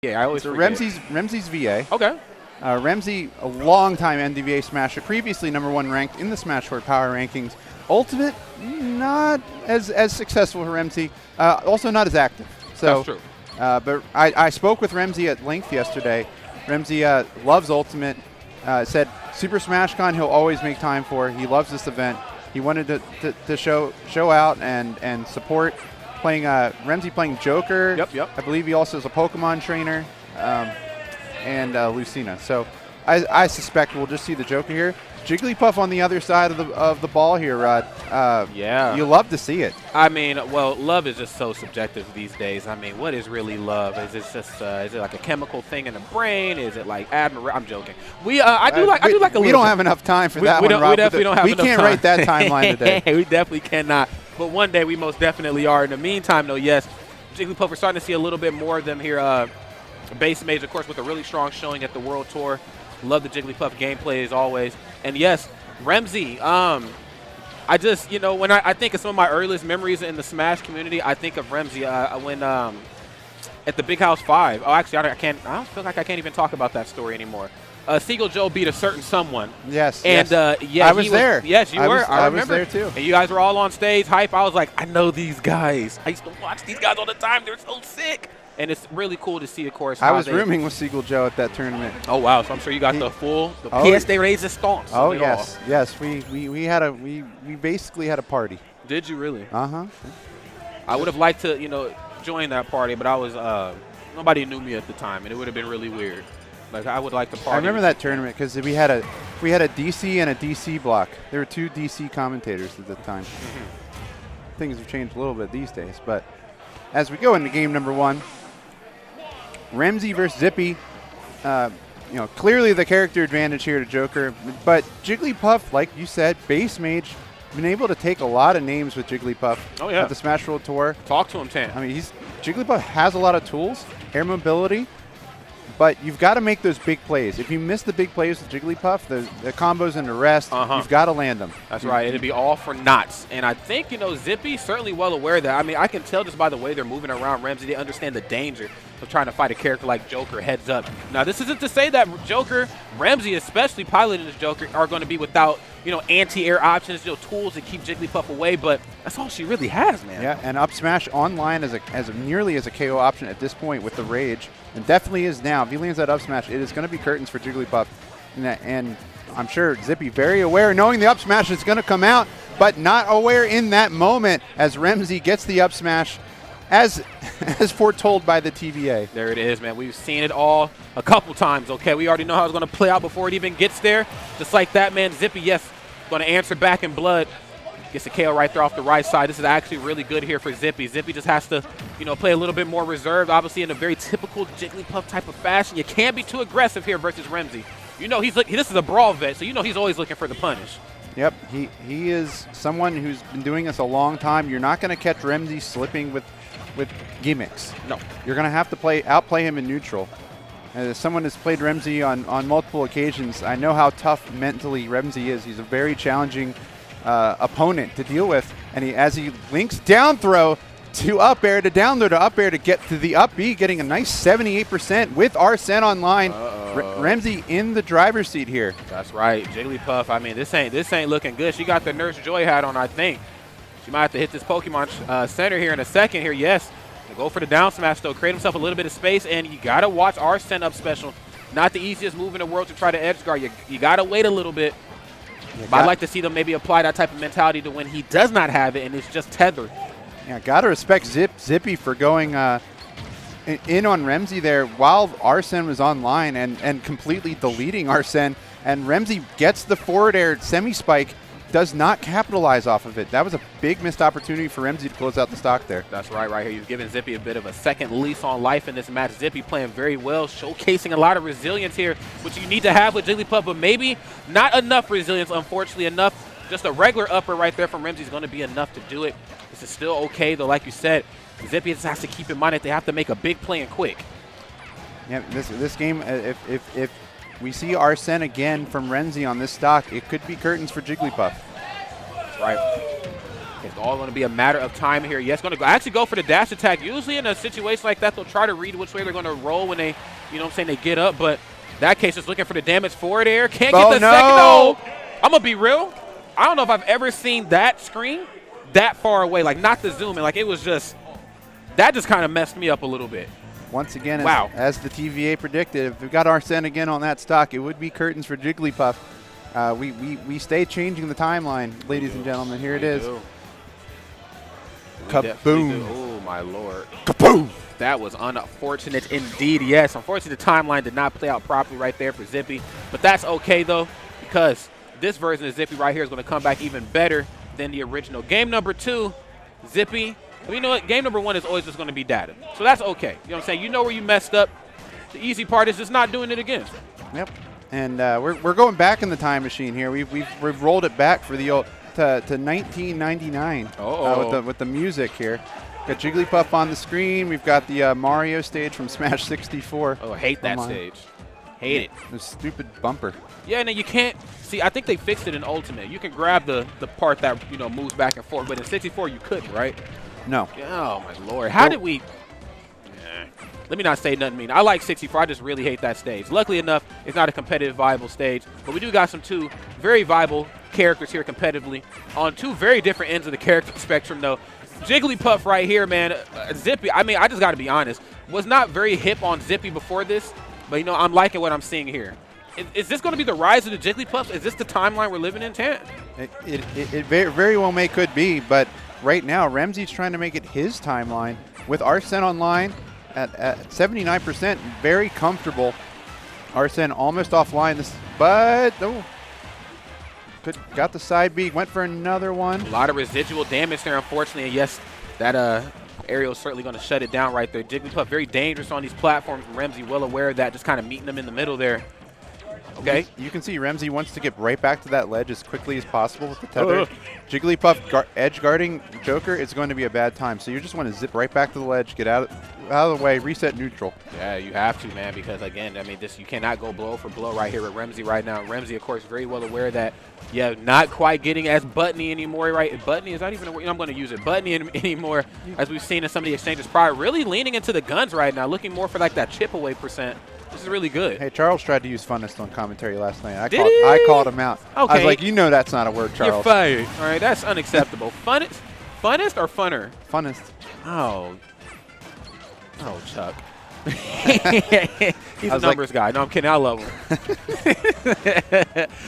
Yeah, I always forget. Remzi's VA. Okay. Remzi, a long-time NDVA Smasher, previously #1 ranked in the Smash 4 Power Rankings. Ultimate, not as successful for Remzi. Also not as active. So, that's true. But I spoke with Remzi at length yesterday. Remzi loves Ultimate. Said Super Smash Con he'll always make time for. He loves this event. He wanted to show out and support. Remzi playing Joker. Yep. I believe he also is a Pokemon trainer. And Lucina. So I suspect we'll just see the Joker here. Jigglypuff on the other side of the ball here, Rod. Yeah. You love to see it. I mean, well, love is just so subjective these days. I mean, what is really love? Is it just is it like a chemical thing in the brain? Is it like admiration? I'm joking. I do like a little. We don't have enough time for that one, Rob. We definitely don't have enough time. We can't write that timeline today. We definitely cannot. But one day we most definitely are. In the meantime, though, yes, Jigglypuff, we're starting to see a little bit more of them here. Base Mage, of course, with a really strong showing at the World Tour. Love the Jigglypuff gameplay as always. And yes, Remzi, I just, when I think of some of my earliest memories in the Smash community, I think of Remzi when at the Big House 5. Oh, actually, I don't feel like I can't even talk about that story anymore. Seagull Joe beat a certain someone. Yes. And I was there. Yes, you were. I remember. I was there too. And you guys were all on stage, hype. I was like, I know these guys. I used to watch these guys all the time. They're so sick. And it's really cool to see, of course. I was rooming with Seagull Joe at that tournament. Oh wow! So I'm sure you got the pièce de résistance. Oh yes, yes. We basically had a party. Did you really? Uh-huh. I would have liked to join that party, but I was nobody knew me at the time, and it would have been really weird. Like I would like to party. I remember that tournament because we had a DC and a DC block. There were 2 DC commentators at the time. Things have changed a little bit these days, but as we go into game number 1. Remzi versus Zippy, clearly the character advantage here to Joker. But Jigglypuff, like you said, base mage, been able to take a lot of names with Jigglypuff at the Smash World Tour. Talk to him, Tan. I mean, Jigglypuff has a lot of tools, air mobility, but you've got to make those big plays. If you miss the big plays with Jigglypuff, the combos and the rest, you've got to land them. That's right. It'd be all for knots. And I think, Zippy certainly well aware of that. I mean, I can tell just by the way they're moving around Remzi, they understand the danger of trying to fight a character like Joker heads up. Now, this isn't to say that Joker, Remzi, especially piloting this Joker, are going to be without, anti-air options, tools to keep Jigglypuff away, but that's all she really has, man. Yeah, and up smash online as nearly as a KO option at this point with the Rage, and definitely is now. If he lands that up smash, it is going to be curtains for Jigglypuff. And I'm sure Zippy very aware, knowing the up smash is going to come out, but not aware in that moment as Remzi gets the up smash as foretold by the TVA. There it is, man. We've seen it all a couple times, okay? We already know how it's going to play out before it even gets there. Just like that, man. Zippy, yes, going to answer back in blood. Gets a KO right there off the right side. This is actually really good here for Zippy. Zippy just has to, play a little bit more reserved, obviously in a very typical Jigglypuff type of fashion. You can't be too aggressive here versus Remzi. This is a brawl vet, so he's always looking for the punish. Yep, he is someone who's been doing this a long time. You're not going to catch Remzi slipping with gimmicks. No. You're going to have to outplay him in neutral. As someone who's played Remzi on multiple occasions, I know how tough mentally Remzi is. He's a very challenging opponent to deal with. And as he links down throw to up air to down throw to up air to get to the up B, getting a nice 78% with Arsene online. Remzi in the driver's seat here. That's right. Jigglypuff, I mean, this ain't looking good. She got the Nurse Joy hat on, I think. She might have to hit this Pokemon Center here in a second here. Yes. Go for the down smash, though. Create himself a little bit of space, and you got to watch Arsene up special. Not the easiest move in the world to try to edge guard. You got to wait a little bit. But I'd like to see them maybe apply that type of mentality to when he does not have it and it's just tethered. Yeah, got to respect Zippy for going in on Remzi there while Arsene was online and completely deleting Arsene. And Remzi gets the forward air semi-spike, does not capitalize off of it. That was a big missed opportunity for Remzi to close out the stock there. That's right here. He's giving Zippy a bit of a second lease on life in this match. Zippy playing very well, showcasing a lot of resilience here, which you need to have with Jigglypuff, but maybe not enough resilience, unfortunately. Enough, just a regular upper right there from Remzi is going to be enough to do it. This is still okay, though, like you said. Zippy just has to keep in mind that they have to make a big play and quick. Yeah, this game, if we see Arsene again from Remzi on this stock, it could be curtains for Jigglypuff. That's right. It's all going to be a matter of time here. Yes, going to actually go for the dash attack. Usually in a situation like that, they'll try to read which way they're going to roll when they, you know what I'm saying, they get up. But in that case, just looking for the damage forward air. Can't get the second. No, I'm going to be real. I don't know if I've ever seen that screen that far away, like not the zoom in. Like it was just, that just kind of messed me up a little bit. Once again, wow. as the TVA predicted, if we got Arsene again on that stock, it would be curtains for Jigglypuff. We stay changing the timeline, ladies and gentlemen. Here it is. Kaboom. Oh, my Lord. Kaboom. That was unfortunate indeed, yes. Unfortunately, the timeline did not play out properly right there for Zippy. But that's okay, though, because this version of Zippy right here is going to come back even better than the original. Game number 2, Zippy. You know what? Game number 1 is always just going to be data. So that's okay. You know what I'm saying? You know where you messed up. The easy part is just not doing it again. Yep. And we're going back in the time machine here. We've rolled it back for the old to 1999 with the music here. Got Jigglypuff on the screen. We've got the Mario stage from Smash 64. Oh, I hate that stage. Hate it. The stupid bumper. Yeah, and then you can't see. I think they fixed it in Ultimate. You can grab the part that moves back and forth, but in 64 you couldn't, right? No. Oh my Lord! How did we? Let me not say nothing mean. I like 64. I just really hate that stage. Luckily enough, it's not a competitive, viable stage, but we do got two very viable characters here competitively on 2 very different ends of the character spectrum, though. Jigglypuff right here, man. Zippy. I mean, I just got to be honest. Was not very hip on Zippy before this, but I'm liking what I'm seeing here. Is this going to be the rise of the Jigglypuffs? Is this the timeline we're living in, Tant? It very well could be, but right now Remzi's trying to make it his timeline with Arsene online at 79%, very comfortable. Arsene almost offline, got the side B, went for another one. A lot of residual damage there, unfortunately, and yes, that aerial is certainly going to shut it down right there. Jigglypuff very dangerous on these platforms. Remzi well aware of that, just kind of meeting them in the middle there. Okay. You can see Remzi wants to get right back to that ledge as quickly as possible with the tether. Jigglypuff edge guarding Joker is going to be a bad time. So you just want to zip right back to the ledge, get out of the way, reset neutral. Yeah, you have to, man, because again, I mean, you cannot go blow for blow right here with Remzi right now. Remzi, of course, very well aware that, yeah, not quite getting as buttony anymore, right? Buttony, is that even a word? I'm going to use it. Buttony anymore, as we've seen in some of the exchanges prior. Really leaning into the guns right now, looking more for like that chip away percent. This is really good. Hey, Charles tried to use funnest on commentary last night. I called him out. Okay. I was like, that's not a word, Charles. You're fired. All right, that's unacceptable. Funnest or funner? Funnest. Oh, Chuck. He's a numbers guy. No, I'm kidding. I love him.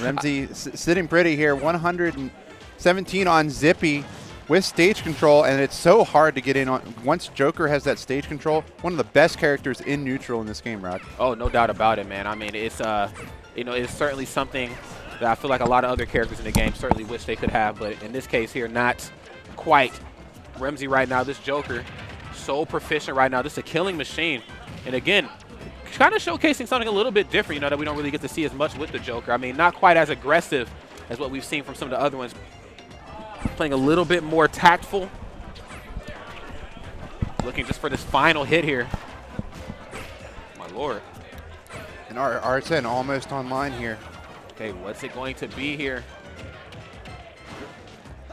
Remzi sitting pretty here. 117 on Zippy with stage control, and it's so hard to get in on. Once Joker has that stage control, one of the best characters in neutral in this game, Rod. Oh, no doubt about it, man. I mean, it's it's certainly something that I feel like a lot of other characters in the game certainly wish they could have, but in this case here, not quite. Remzi right now, this Joker, so proficient right now. This is a killing machine. And again, kind of showcasing something a little bit different, that we don't really get to see as much with the Joker. I mean, not quite as aggressive as what we've seen from some of the other ones. Playing a little bit more tactful. Looking just for this final hit here. My Lord. And Arsene almost online here. Okay, what's it going to be here?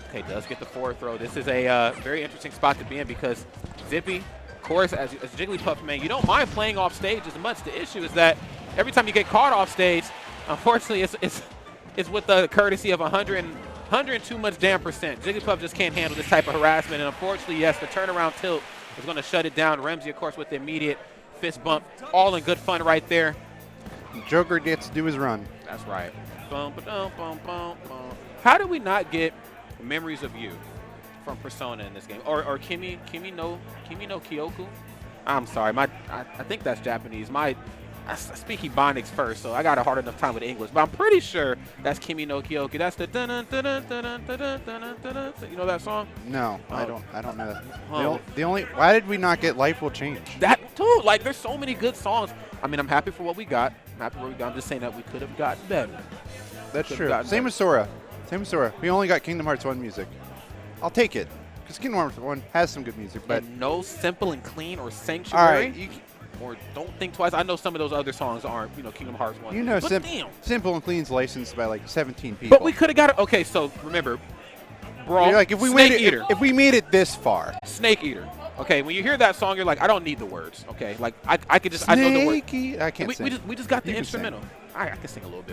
Okay, does get the forward throw. This is a very interesting spot to be in because Zippy, of course, as Jigglypuff, man, you don't mind playing off stage as much. The issue is that every time you get caught off stage, unfortunately, it's with the courtesy of 102 much damn percent. Jigglypuff just can't handle this type of harassment, and unfortunately, yes, the turnaround tilt is going to shut it down. Remzi, of course, with the immediate fist bump, all in good fun right there. Joker gets to do his run. That's right. Bum, ba-dum, bum, bum, bum. How do we not get Memories of You from Persona in this game, or Kimi no Kyoku? I'm sorry, I think that's Japanese. I speak Ebonics first, so I got a hard enough time with English, but I'm pretty sure that's Kimi no Kyoku. That's the dun dun dun dun dun dun dun dun. You know that song? No, I don't know that. The only why did we not get Life Will Change? That too. Like, there's so many good songs. I mean, I'm happy for what we got. I'm just saying that we could have gotten better. That's true. Same with Sora. We only got Kingdom Hearts 1 music. I'll take it because Kingdom Hearts 1 has some good music, but and no Simple and Clean or Sanctuary. All right, or Don't Think Twice. I know some of those other songs aren't, Kingdom Hearts 1. Simple and Clean's licensed by like 17 people. But we could have got it. Okay, so remember, Brawl. Like if we Snake made it, Eater. if we made it this far. Snake Eater. Okay, when you hear that song, you're like, I don't need the words. Okay, like I could just I know the words. I can't sing. We just got the You can sing. instrumental. I can sing a little bit.